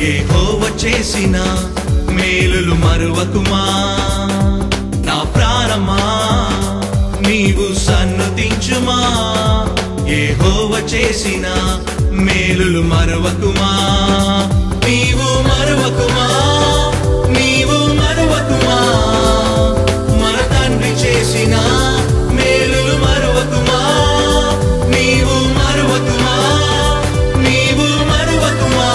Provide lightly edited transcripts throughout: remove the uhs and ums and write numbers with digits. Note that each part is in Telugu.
యెహోవా చేసిన మేలులు మరువకుమా నా ప్రాణమా నీవు సన్నుతించుమా యెహోవా చేసిన మేలులు మరువకుమా నీవు మరువకుమా నీవు మరువకుమా మన తండ్రి చేసిన మేలులు మరువకుమా నీవు మరువకుమా నీవు మరువకుమా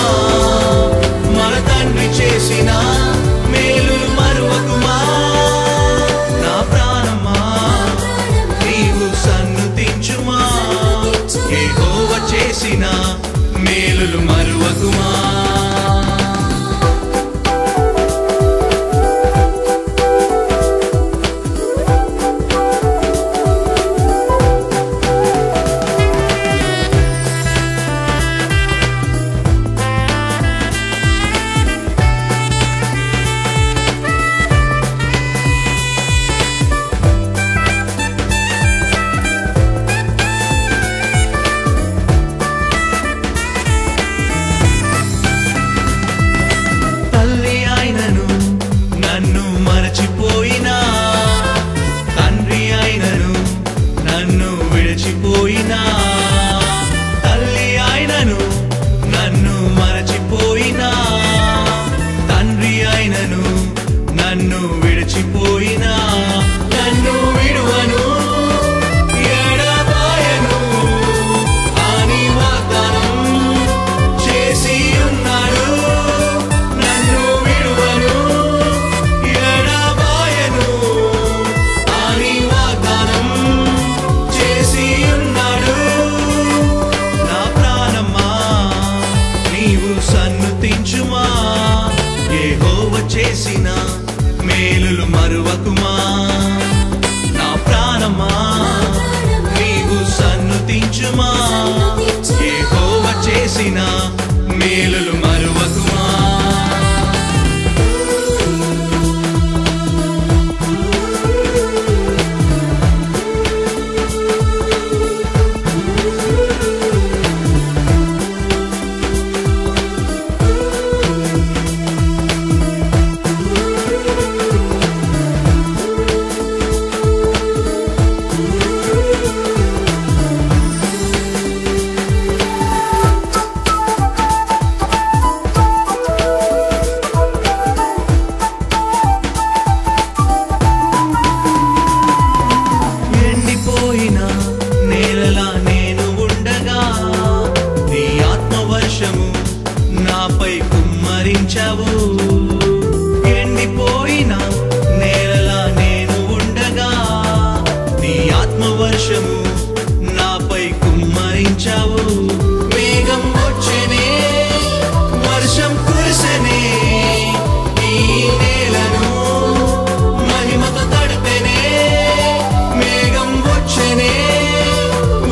మన తండ్రి చేసిన మేలులు మరువకుమా నా ప్రాణమా నీవు సన్నుతించుమా యెహోవా చేసిన మేలులు మరువకుమా నన్ను మరచిపోయినా తండ్రి అయినను నన్ను విడిచిపోయినా తల్లి అయినను నన్ను మరచిపోయినా తండ్రి అయినను నన్ను విడిచిపోయినా నన్ను విడువను ఎడబాయను అని వాగ్దానం చేసి ఉన్నాడు నన్ను విడువను సన్నుతించుమా యెహోవా చేసిన మేలులు మరువకుమా నా ప్రాణమా నీవు సన్నుతించుమా యెహోవా చేసిన మేలులు మరువకుమా నేలలా నేను ఉండగా నీ ఆత్మవర్షము నాపై కుమ్మరించావు ఎండిపోయిన నేలలా నేను ఉండగా నీ ఆత్మవర్షము నాపై కుమ్మరించావు మేఘం వచ్చెనే వర్షం కురిసెనే ఈ నేలను మహిమతో తడిపెనే మేఘం వచ్చెనే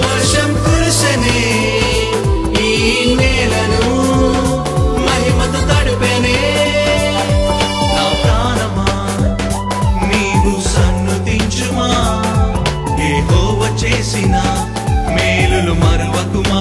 వర్షం కురిసెనే ఈ నేలను మహిమతో తడిపెనే నా ప్రాణమా నీవు సన్నుతించుమా యెహోవా చేసిన మేలులు మరువకుమా